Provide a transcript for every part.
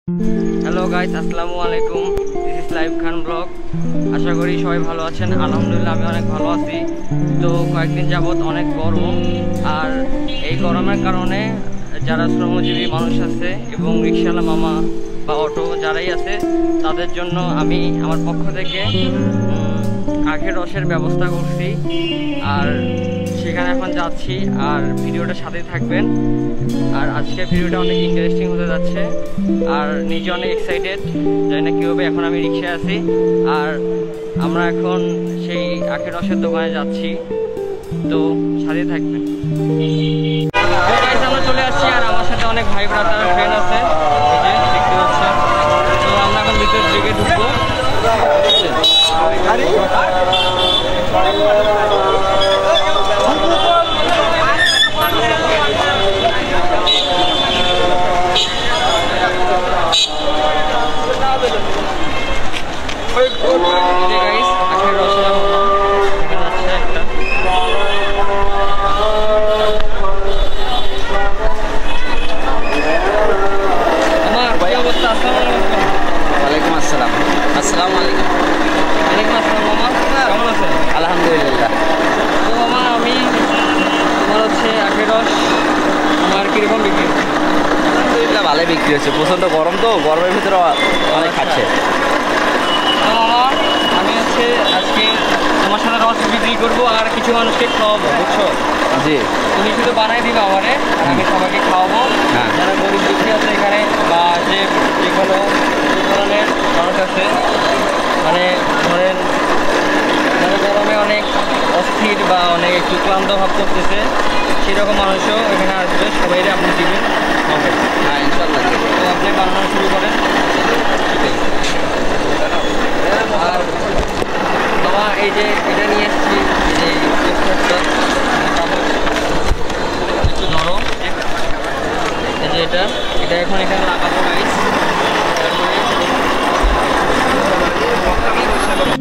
Hello guys, আসসালামু আলাইকুম। This is live Khan blog. আশা করি সবাই ভালো আছেন। আলহামদুলিল্লাহ আমি অনেক ভালো আছি। তো কয়েকদিন যাবত অনেক গরম, আর এই গরমের কারণে যারা শ্রমজীবী মানুষ আছে এবং রিক্সাওয়ালা মামা বা অটো যারাই আছে তাদের জন্য আমি আমার পক্ষ থেকে আখের রসের ব্যবস্থা করছি, আর সেখানে এখন যাচ্ছি। আর ভিডিওটার সাথে থাকবেন। আর আজকের ভিডিওটা অনেক ইন্টারেস্টিং হতে যাচ্ছে, আর নিজে অনেক এক্সাইটেড, জানি না কী হবে। এখন আমি রিক্সায় আছি, আর আমরা এখন সেই আখের রসের দোকানে যাচ্ছি। তো সাথে থাকবেন। আমরা চলে আসছি, আর আমার সাথে অনেক ভাই ব্রাদার ফ্রেন্ড আছে, দেখতে পাচ্ছেন। তো আমরা এখন ভিতরের দিকে ঢুকবো। আলহামদুলিল্লাহ। তো মামা, আমি তোমার হচ্ছে আখের রস আমার কীরকম বিক্রি? আলহামদুলিল্লাহ ভালোই বিক্রি হচ্ছে। প্রচণ্ড গরম, তো গরমের ভিতরে অনেক খাচ্ছে। তো মামা, আমি হচ্ছে আজকে তোমার সাথে রস বিক্রি করবো আর কিছু মানুষকে খাওয়াবো, বুঝছো? জি, তুমি শুধু বানাই দিবে আমারে, আর আমি সবাইকে খাওয়াবো। হ্যাঁ। যারা গরিব দুঃখী আছে এখানে, বা যে কোনো ধরনের মানুষ আছে, মানে ধরেন যারা গরমে অনেক অস্থির বা অনেক একটু ক্লান্ত ভাব করতেছে, সেরকম মানুষও এখানে আসবে। সবাই আপনি দিবেন হবে। হ্যাঁ, ইনশাল্লাহ। তো আপনি বানানো শুরু করেন। আর বাবা, এই যে এটা নিয়ে এসেছি, এই যে একটু ধরো, এই যে এটা এখন এখানে লাগাবো গাইস।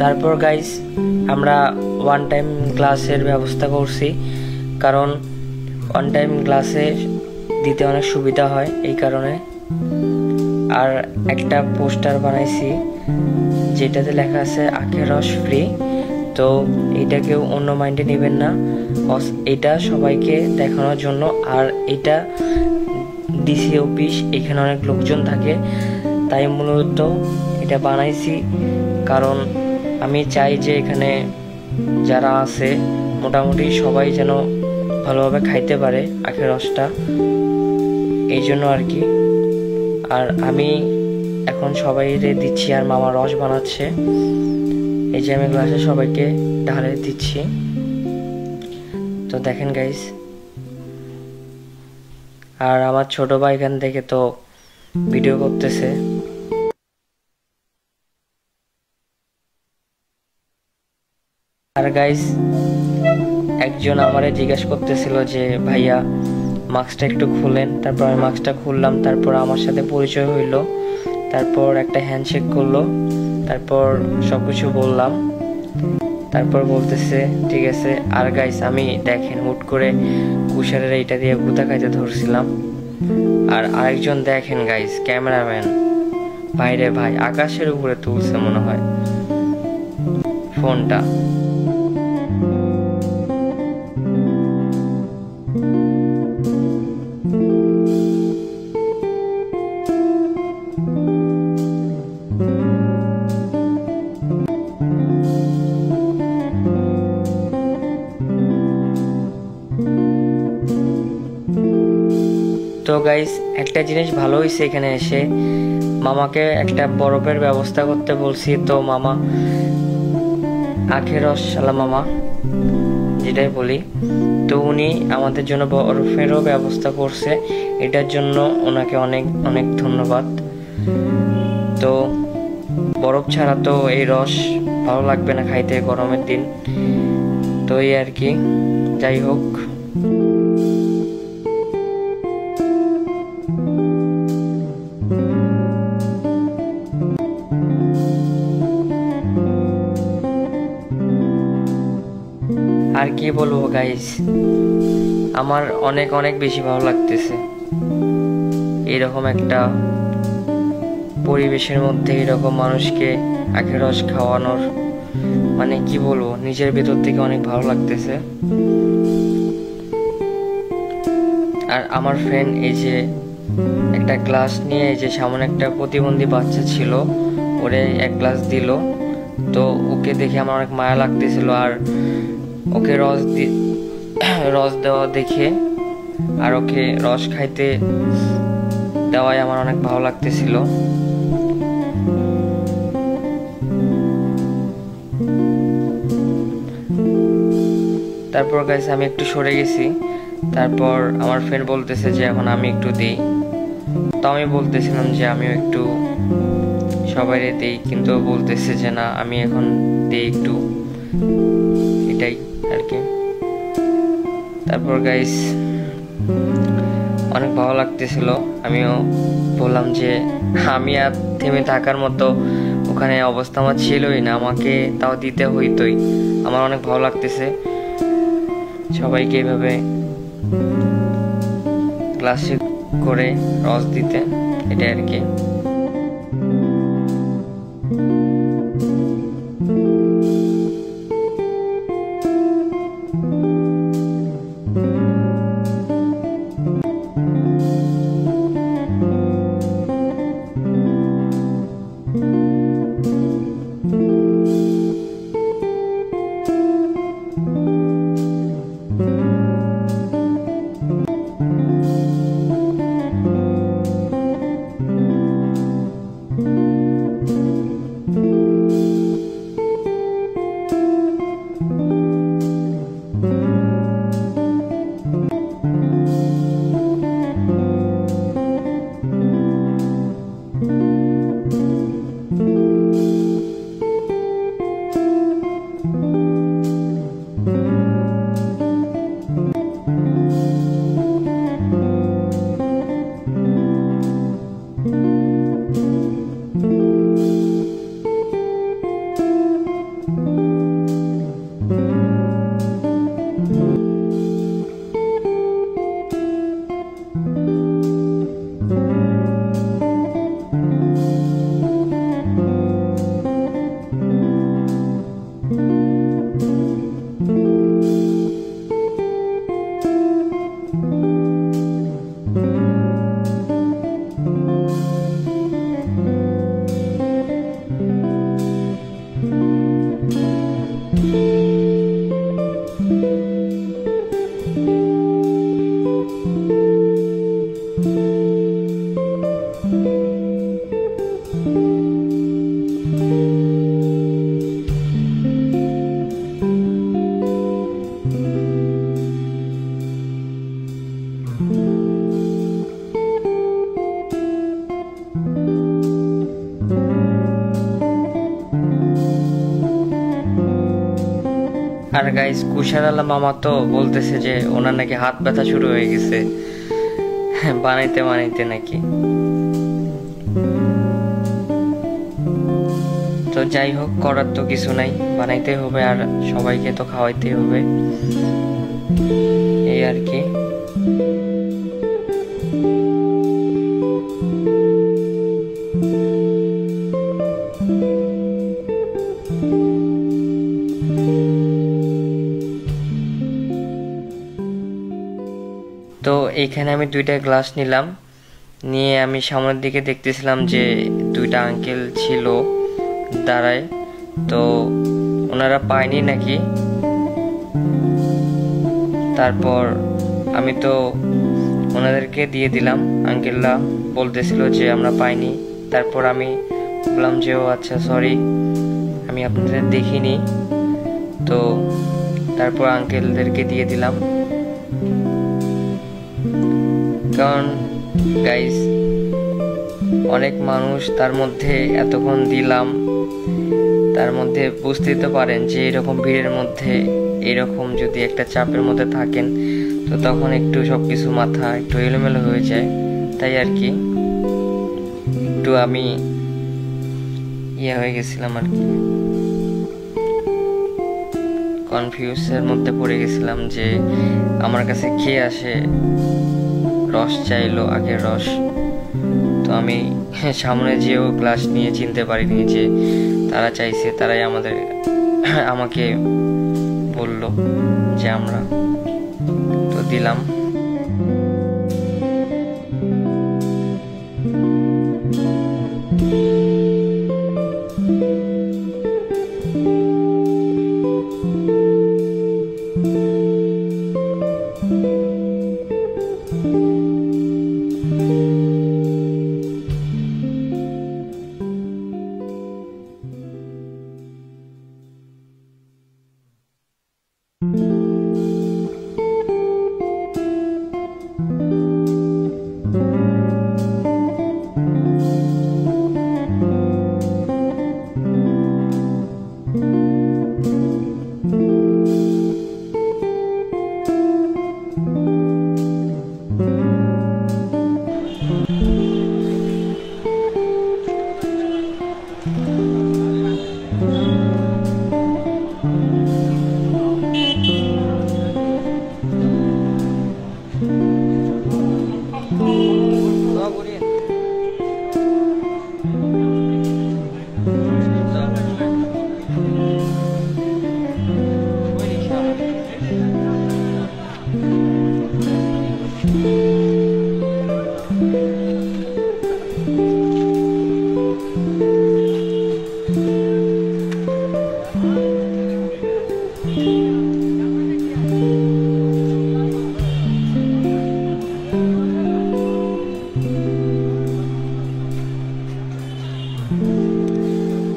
তারপর গাইস আমরা ওয়ান টাইম গ্লাসের ব্যবস্থা করছি, কারণ ওয়ান টাইম গ্লাসে দিতে অনেক সুবিধা হয় এই কারণে। আর একটা পোস্টার বানাইছি যেটাতে লেখা আছে আখের রস ফ্রি। তো এটা কেউ অন্য মাইন্ডে নেবেন না, এটা সবাইকে দেখানোর জন্য। আর এটা ডিসি অফিস, এখানে অনেক লোকজন থাকে, তাই মূলত এটা বানাইছি। কারণ আমি চাই যে এখানে যারা আছে মোটামুটি সবাই যেন ভালোভাবে খাইতে পারে আখের রসটা, এই জন্য আর কি। আর আমি এখন সবাইকে দিচ্ছি, আর মামা রস বানাচ্ছে। এই যে আমি গ্লাসে সবাইকে ঢালে দিচ্ছি। তো দেখেন গাইস, আর আমার ছোট ভাই এখান থেকে তো ভিডিও করতেছে। আর গাইস, একজন আমারে জিজ্ঞেস করতেছিল যে ভাইয়া মাস্কটা একটু খুলেন। তারপর আমি মাস্কটা খুললাম, তারপর আমার সাথে পরিচয় হইলো, তারপর একটা হ্যান্ডশেক করলো, তারপর সবকিছু বললাম। তারপর বলতেছে ঠিক আছে। আর গাইস, আমি দেখেন হুট করে কুশারের এইটা দিয়ে গুতা খাইতে ধরছিলাম। আর আরেকজন দেখেন গাইস, ক্যামেরাম্যান বাইরে ভাই আকাশের উপরে তুলছে মনে হয় ফোনটা। তো গাইস, একটা জিনিস ভালো হয়েছে, এখানে এসে মামাকে একটা বরফের ব্যবস্থা করতে বলছি। তো মামা আখের রসওয়ালা মামা যেটাই বলি, তো উনি আমাদের জন্য বরফেরও ব্যবস্থা করছে। এটার জন্য ওনাকে অনেক অনেক ধন্যবাদ। তো বরফ ছাড়া তো এই রস ভালো লাগবে না খাইতে গরমের দিন। তো এই আর কি, যাই হোক। আর কি বলবো গাইস, আমার অনেক অনেক বেশি ভালো লাগতেছে এরকম একটা পরিবেশের মধ্যে এরকম মানুষকে আখের রস খাওয়ানোর মানে কি বলবো, নিজের ভেতর থেকে অনেক ভালো লাগতেছে। আর আমার ফ্রেন্ড এই যে একটা গ্লাস নিয়ে, এই যে সামনে একটা প্রতিবন্ধী বাচ্চা ছিল, ওরে এক গ্লাস দিল। তো ওকে দেখে আমার অনেক মায়া লাগতেছিল, আর ওকে রস দেওয়া দেখে আর ওকে রস খাইতে দেওয়ায় আমার অনেক ভালো লাগতেছিল। তারপর গাইস আমি একটু সরে গেছি। তারপর আমার ফ্রেন্ড বলতেছে যে এখন আমি একটু দিই। তো আমি বলতেছিলাম যে আমিও একটু সবাই দিই, কিন্তু বলতেছে যে না আমি এখন দিই একটু, এটাই আর কি। তারপর গাইস অনেক ভালো লাগতেছিল। আমিও বললাম যে আমি আর থেমে থাকার মতো ওখানে অবস্থা আমার ছিলই না, আমাকে তাও দিতে হইতোই। আমার অনেক ভালো লাগতেছে সবাইকে এইভাবে গ্লাসে করে রস দিতে, এটাই আর কি। আর গাইস কুশার আলা মামা তো বলতেছে যে ওনার নাকি হাত ব্যথা শুরু হয়ে গেছে বানাইতে বানাইতে নাকি। তো যাই হোক, করার তো কিছু নাই, বানাইতে হবে আর সবাইকে তো খাওয়াইতে হবে, এই আর কি। তো এইখানে আমি 2টা গ্লাস নিলাম, নিয়ে আমি সামনের দিকে দেখতেছিলাম যে 2টা আঙ্কেল ছিল দাঁড়ায়, তো ওনারা পায়নি নাকি। তারপর আমি তো ওনাদেরকে দিয়ে দিলাম, আঙ্কেলরা বলতেছিল যে আমরা পাইনি। তারপর আমি বললাম যে ও আচ্ছা সরি, আমি আপনাদের দেখিনি। তো তারপর আঙ্কেলদেরকে দিয়ে দিলাম, কারণ গাইস অনেক মানুষ, তার মধ্যে এতক্ষণ দিলাম, তার মধ্যে বুঝতে তো পারেন যে এরকম ভিড়ের মধ্যে এরকম যদি একটা চাপের মধ্যে থাকেন তো তখন একটু সবকিছু মাথা একটু এলোমেলো হয়ে যায়। তাই আর কি একটু আমি হয়ে গেছিলাম আর কি, কনফিউজের মধ্যে পড়ে গেছিলাম যে আমার কাছে খেয়ে আসে, রস চাইলো আগের রস। তো আমি সামনে যেও ক্লাস নিয়ে চিনতে পারিনি যে তারা চাইছে, তারাই আমাকে বলল যে আমরা, তো দিলাম।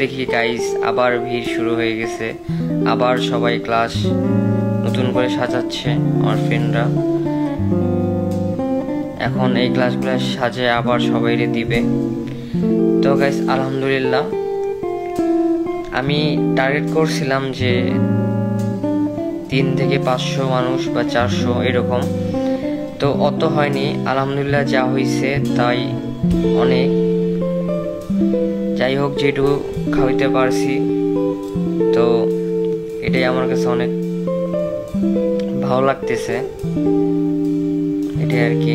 দেখি গাইস, আবার ভিড় শুরু হয়ে গেছে, আবার সবাই ক্লাস নতুন করে সাজাচ্ছে আমার ফ্রেন্ডরা। এখন এই ক্লাসগুলো সাজায় আবার সবাইরে দিবে। তো গাইস আলহামদুলিল্লাহ, আমি টার্গেট করছিলাম যে 3 থেকে 500 মানুষ বা 400 এরকম, তো অত হয়নি। আলহামদুলিল্লাহ যা হয়েছে তাই অনেক। যাই হোক, যেটুকু খাওয়াইতে পারছি তো এটাই আমার কাছে অনেক ভালো লাগতেছে, এটাই আর কি।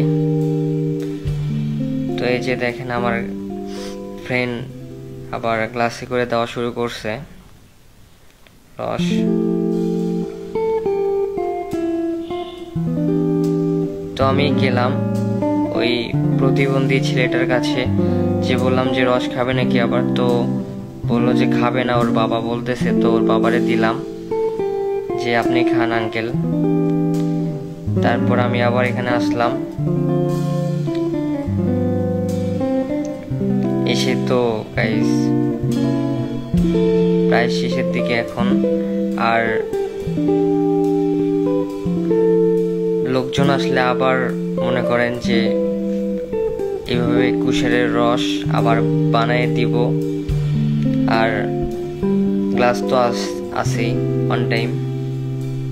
তো এই যে দেখেন আমার ফ্রেন্ড আবার গ্লাসে করে দেওয়া শুরু করছে রস। তো আমি গেলাম ওই প্রতিবন্ধী ছেলেটার কাছে, যে বললাম যে রস খাবে নাকি আবার, তো বললো যে খাবে না, ওর বাবা বলতেছে। তো ওর বাবারে দিলাম যে আপনি খান আঙ্কেল। তারপর আমি আবার এখানে আসলাম, এসে তো গাইস প্রায় শেষের দিকে এখন। আর লোকজন আসলে আবার মনে করেন যে এভাবে কুশারের রস আবার বানিয়ে দিব, আর গ্লাস তো আছেই অন টাইম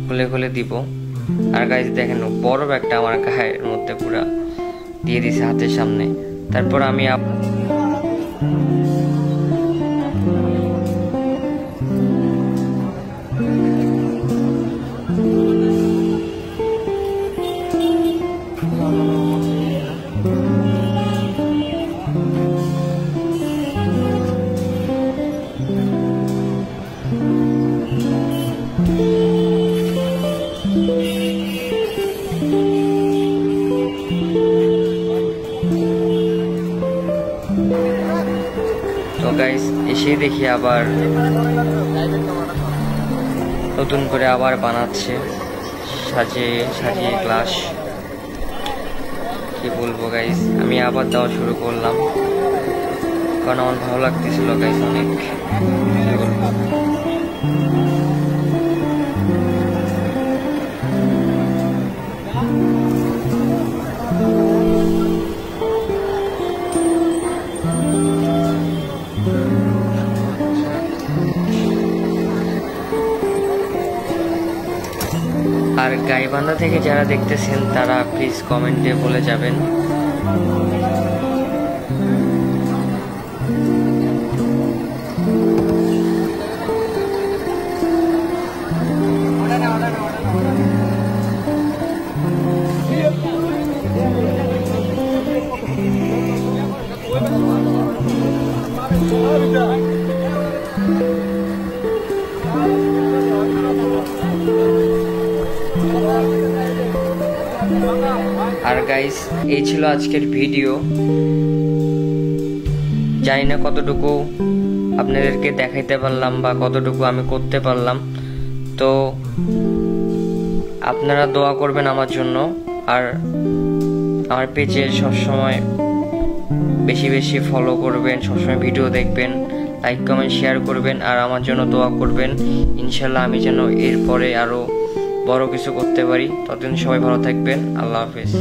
খুলে খুলে দিব। আর গাইস দেখেন বরফ একটা আমার গায়ের মধ্যে পুরা দিয়ে দিছে হাতের সামনে। তারপর আমি তো গাইস এসে দেখি আবার নতুন করে আবার বানাচ্ছে, সাজিয়ে গ্লাস। কি বলবো গাইস, আমি আবার দেওয়া শুরু করলাম কারণ আমার ভালো লাগতেছিল গাইস অনেক। কি বলবো, আর গাইবান্ধা থেকে যারা দেখতেছেন তারা প্লিজ কমেন্টে বলে যাবেন। আর গাইস, এই ছিল আজকের ভিডিও। জানি না কতটুকু আপনাদেরকে দেখাইতে পারলাম বা কতটুকু আমি করতে পারলাম। তো আপনারা দোয়া করবেন আমার জন্য, আর আমার পেজে সবসময় বেশি বেশি ফলো করবেন, সবসময় ভিডিও দেখবেন, লাইক কমেন্ট শেয়ার করবেন, আর আমার জন্য দোয়া করবেন। ইনশাল্লাহ আমি যেন এরপরে আরো বড় কিছু করতে পারি। ততদিন সবাই ভালো থাকবেন। আল্লাহ হাফেজ।